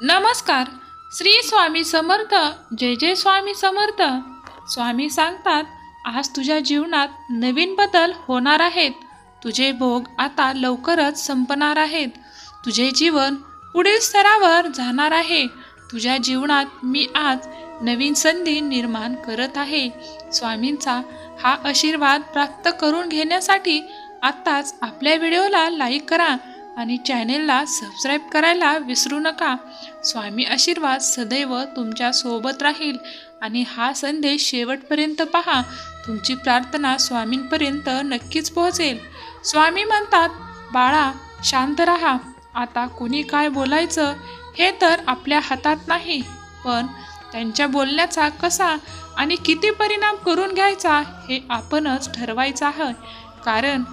नमस्कार. श्री स्वामी समर्थ. जय जय स्वामी समर्थ. स्वामी सांगतात, आज तुझ्या जीवनात नवीन बदल होणार आहेत. तुझे भोग आता लवकरच संपणार आहेत. तुझे जीवन पुढील स्तरावर जाणार आहे. तुझ्या जीवनात मी आज नवीन संधी निर्माण करत आहे. स्वामींचा हा आशीर्वाद प्राप्त करून घेण्यासाठी आत्ताच आपल्या व्हिडिओला लाईक करा आणि चॅनेलला सबस्क्राईब करायला विसरू नका. स्वामी आशीर्वाद सदैव तुमच्या सोबत राहील आणि हा संदेश शेवटपर्यंत पहा. तुमची प्रार्थना स्वामींपर्यंत नक्कीच पोहोचेल. स्वामी म्हणतात, बाळा शांत राहा. आता कुणी काय बोलायचं हे तर आपल्या हातात नाही, पण त्यांच्या बोलण्याचा कसा आणि किती परिणाम करून घ्यायचा हे आपणच ठरवायचं आहे. कारण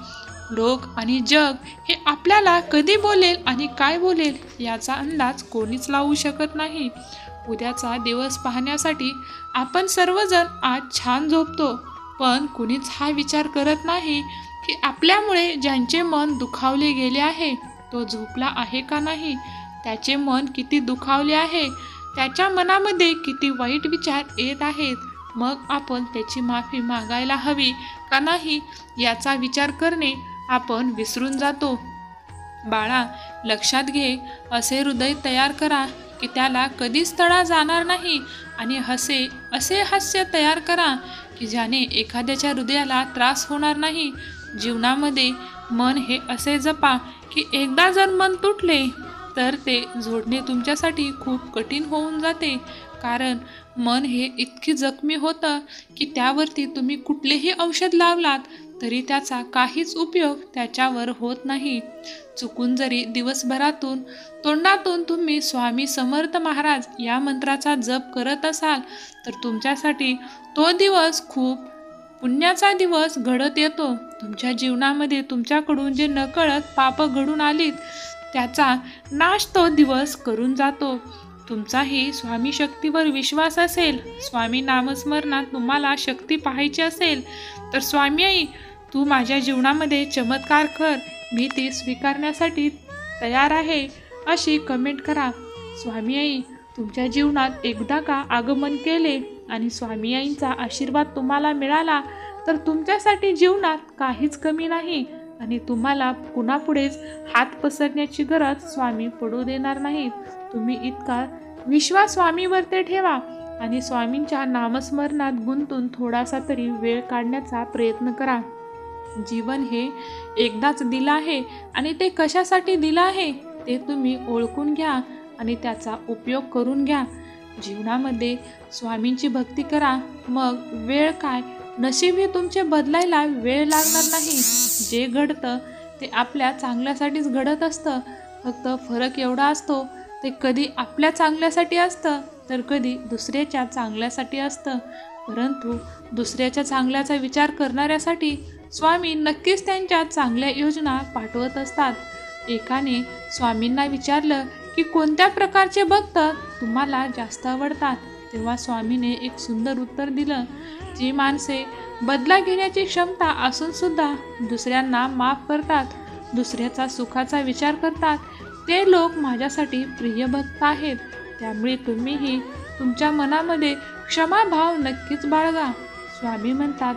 लोक आणि जग हे आपल्याला कधी बोलेल आणि काय बोलेल याचा अंदाज कोणीच लावू शकत नाही. उद्याचा दिवस पाहण्यासाठी आपण सर्वजण आज छान झोपतो, पण कुणीच हा विचार करत नाही की आपल्यामुळे ज्यांचे मन दुखावले गेले आहे तो झोपला आहे का नाही, त्याचे मन किती दुखावले आहे, त्याच्या मनामध्ये किती वाईट विचार येत आहेत. मग आपण त्याची माफी मागायला हवी का नाही याचा विचार करणे आपण विसरून जातो. बाळा लक्षात घे, असे हृदय तयार करा की त्याला कधीच तडा जाणार नाही आणि असे हास्य तयार करा की ज्याने एखाद्याच्या हृदयाला त्रास होणार नाही. जीवनामध्ये मन हे असे जपा की एकदा जर मन तुटले तर ते जोडणे तुमच्यासाठी खूप कठीण होऊन जाते. कारण मन हे इतकी जखमी होतं की त्यावरती तुम्ही कुठलेही औषध लावलात तरी त्याचा काहीच उपयोग त्याच्यावर होत नाही. चुकून जरी दिवसभरातून तोंडातून तुम्ही स्वामी समर्थ महाराज या मंत्राचा जप करत असाल तर तुमच्यासाठी तो दिवस खूप पुण्याचा दिवस घडत येतो. तुमच्या जीवनामध्ये तुमच्याकडून जे नकळत पाप घडून आलीत त्याचा नाश तो दिवस करून जातो. तुमचाही स्वामी शक्तीवर विश्वास असेल, स्वामी नामस्मरणात तुम्हाला शक्ती पाहायची असेल तर स्वामी आई तू माझ्या जीवनामध्ये चमत्कार कर, मी ती स्वीकारण्यासाठी तयार आहे अशी कमेंट करा. स्वामी आई तुमच्या जीवनात एकदा का आगमन केले आणि स्वामी आईंचा आशीर्वाद तुम्हाला मिळाला तर तुमच्यासाठी जीवनात काहीच कमी नाही आणि तुम्हाला कुणापुढेच हात पसरण्याची गरज स्वामी पडू देणार नाहीत. तुम्ही इतका विश्वास स्वामीवरती ठेवा आणि स्वामींच्या नामस्मरणात गुंतून थोडासा तरी वेळ काढण्याचा प्रयत्न करा. जीवन हे एकदाच दिलं आहे आणि ते कशासाठी दिलं आहे ते तुम्ही ओळखून घ्या आणि त्याचा उपयोग करून घ्या. जीवनामध्ये स्वामींची भक्ती करा, मग वेळ काय नशीब हे तुमचे बदलायला वेळ लागणार नाही. जे घडतं ते आपल्या चांगल्यासाठीच घडत असतं. फक्त फरक एवढा असतो ते कधी आपल्या चांगल्यासाठी असतं तर कधी दुसऱ्याच्या चांगल्यासाठी असतं. परंतु दुसऱ्याच्या चांगल्याचा विचार करणाऱ्यासाठी स्वामी नक्कीच त्यांच्या चांगल्या योजना पाठवत असतात. एकाने स्वामींना विचारलं की कोणत्या प्रकारचे भक्त तुम्हाला जास्त आवडतात, तेव्हा स्वामीने एक सुंदर उत्तर दिलं, जी माणसे बदला घेण्याची क्षमता असून सुद्धा दुसऱ्यांना माफ करतात, दुसऱ्याचा सुखाचा विचार करतात, ते लोक माझ्यासाठी प्रिय भक्त आहेत. त्यामुळे तुम्हीही तुमच्या मनामध्ये क्षमाभाव नक्कीच बाळगा. स्वामी म्हणतात,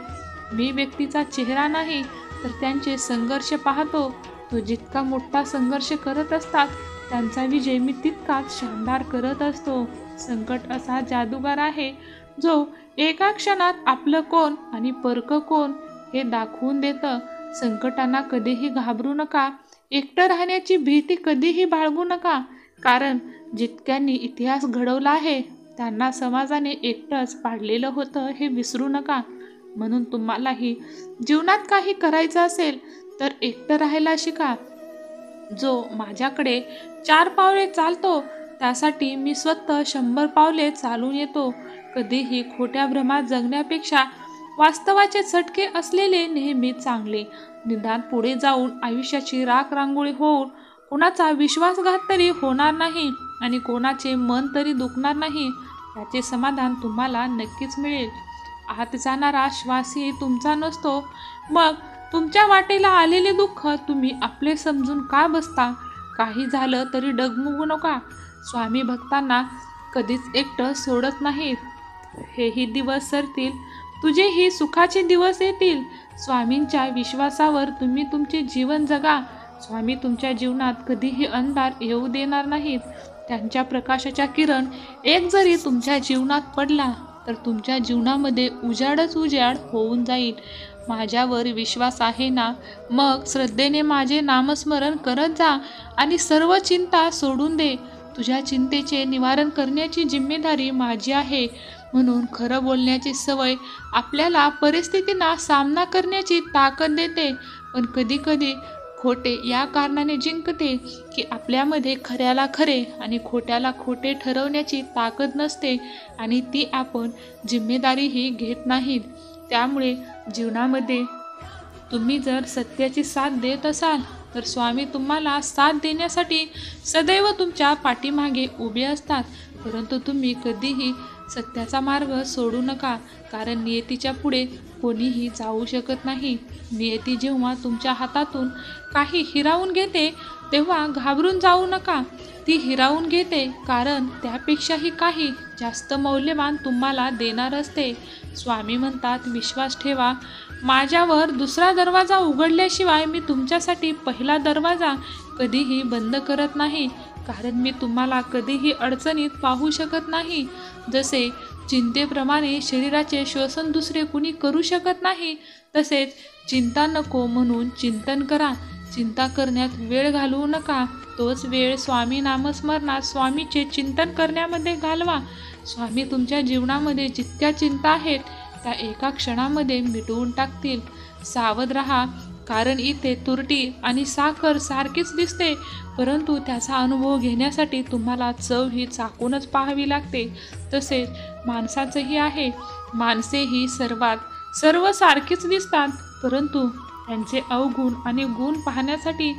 मी व्यक्तीचा चेहरा नाही तर त्यांचे संघर्ष पाहतो. तो जितका मोठा संघर्ष करत असतात त्यांचा विजय मी तितकाच शानदार करत असतो. संकट असा जादूगार आहे जो एका क्षणात आपलं कोण आणि परक कोण हे दाखवून देतं. संकटांना कधीही घाबरू नका. एकटं राहण्याची भीती कधीही बाळगू नका. कारण जितक्यांनी इतिहास घडवला आहे त्यांना समाजाने एकटंच पाडलेलं होतं हे विसरू नका. म्हणून तुम्हालाही जीवनात काही करायचं असेल तर एकटं राहायला शिका. जो माझ्याकडे 4 पावले चालतो त्यासाठी मी स्वतः 100 पावले चालून येतो. कधीही खोट्या भ्रमात जगण्यापेक्षा वास्तवाचे चटके असलेले नेहमी चांगले. निदान पुढे जाऊन आयुष्याची राख रांगोळी होऊन कोणाचा विश्वासघात तरी होणार नाही आणि कोणाचे मन तरी दुखणार नाही याचे समाधान तुम्हाला नक्कीच मिळेल. आत जाणारा श्वासही तुमचा नसतो. मग तुमच्या वाटेला आलेले दुःख तुम्ही आपले समजून का बसता? काही झालं तरी डगमगू नका. स्वामी भक्तांना कधीच एकटं सोडत नाहीत. हेही दिवस सरतील, तुझेही सुखाचे दिवस येतील. स्वामींच्या विश्वासावर तुम्ही तुमचे जीवन जगा. स्वामी तुमच्या जीवनात कधीही अंधार येऊ देणार नाहीत. त्यांच्या प्रकाशाचा किरण एक जरी तुमच्या जीवनात पडला तर तुमच्या जीवनामध्ये उजाडच उजाड होऊन जाईल. माझ्यावर विश्वास आहे ना? मग श्रद्धेने माझे नामस्मरण करत जा आणि सर्व चिंता सोडून दे. तुझ्या चिंतेचे निवारण करण्याची जिम्मेदारी माझी आहे. म्हणून खरं बोलण्याची सवय आपल्याला परिस्थितींना सामना करण्याची ताकद देते, पण कधीकधी खोटे या कारणाने जिंकते की आपल्यामध्ये खऱ्याला खरे आणि खोट्याला खोटे ठरवण्याची ताकद नसते आणि ती आपण जिम्मेदारीही घेत नाहीत. त्यामुळे जीवनामध्ये तुम्ही जर सत्याची साथ देत असाल तर स्वामी तुम्हाला साथ देण्यासाठी सदैव तुमच्या पाठीमागे उभे असतात. परंतु तुम्ही कधीही सत्याचा मार्ग सोडू नका, कारण नियतीच्या पुढे कोणीही जाऊ शकत नाही. नियती जेव्हा तुमच्या हातातून काही हिरावून घेते तेव्हा घाबरून जाऊ नका. ती हिरावून घेते कारण त्यापेक्षाही काही जास्त मौल्यवान तुम्हाला देणार असते. स्वामी म्हणतात, विश्वास ठेवा, माझ्यावर दुसरा दरवाजा उघडल्याशिवाय मी तुमच्यासाठी पहिला दरवाजा कधीही बंद करत नाही, कारण मी तुम्हाला कधीही अडचणीत पाहू शकत नाही. जसे चिंतेप्रमाणे शरीराचे श्वसन दुसरे कुणी करू शकत नाही, तसेच चिंता नको म्हणून चिंतन करा. चिंता करण्यात वेळ घालवू नका. तोच वेळ स्वामी नामस्मरणात स्वामीचे चिंतन करण्यामध्ये घालवा. स्वामी तुमच्या जीवनामध्ये जितक्या चिंता आहेत त्या एका क्षणामध्ये मिटवून टाकतील. सावध राहा, कारण इथे तुरटी आणि साखर सारखीच दिसते, परंतु त्याचा अनुभव घेण्यासाठी तुम्हाला चव ही चाकूनच पाहावी लागते. तसेच माणसाचंही आहे. माणसेही सर्व सारखीच दिसतात, परंतु त्यांचे अवगुण आणि गुण पाहण्यासाठी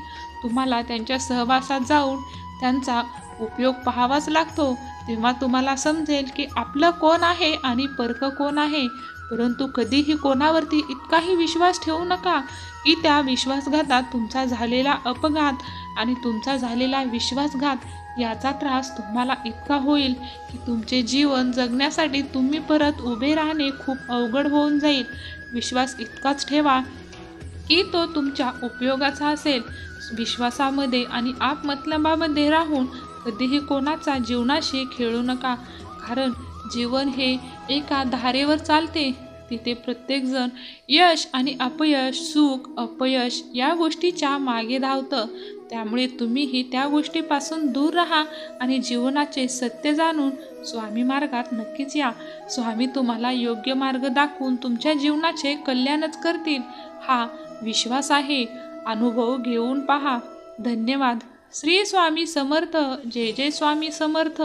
तुम्हाला त्यांच्या सहवासात जाऊन त्यांचा उपयोग पाहावाच लागतो. तेव्हा तुम्हाला समजेल की आपलं कोण आहे आणि परक कोण आहे. परंतु कधीही कोणावरती इतकाही विश्वास ठेवू नका की त्या विश्वासघातात तुमचा झालेला अपघात आणि तुमचा झालेला विश्वासघात याचा त्रास तुम्हाला इतका होईल की तुमचे जीवन जगण्यासाठी तुम्ही परत उभे राहणे खूप अवघड होऊन जाईल. विश्वास इतकाच ठेवा की तो तुमच्या उपयोगाचा असेल. विश्वासामध्ये आणि आपमतलबामध्ये राहून कधीही कोणाचा जीवनाशी खेळू नका, कारण जीवन हे एका धारेवर चालते. तिथे प्रत्येकजण यश आणि अपयश, सुख अपयश या गोष्टीच्या मागे धावतं. त्यामुळे तुम्हीही त्या गोष्टीपासून दूर राहा आणि जीवनाचे सत्य जाणून स्वामी मार्गात नक्कीच या. स्वामी तुम्हाला योग्य मार्ग दाखवून तुमच्या जीवनाचे कल्याणच करतील. हा विश्वास आहे. अनुभव घेऊन पहा. धन्यवाद. श्री स्वामी समर्थ. जय जय स्वामी समर्थ.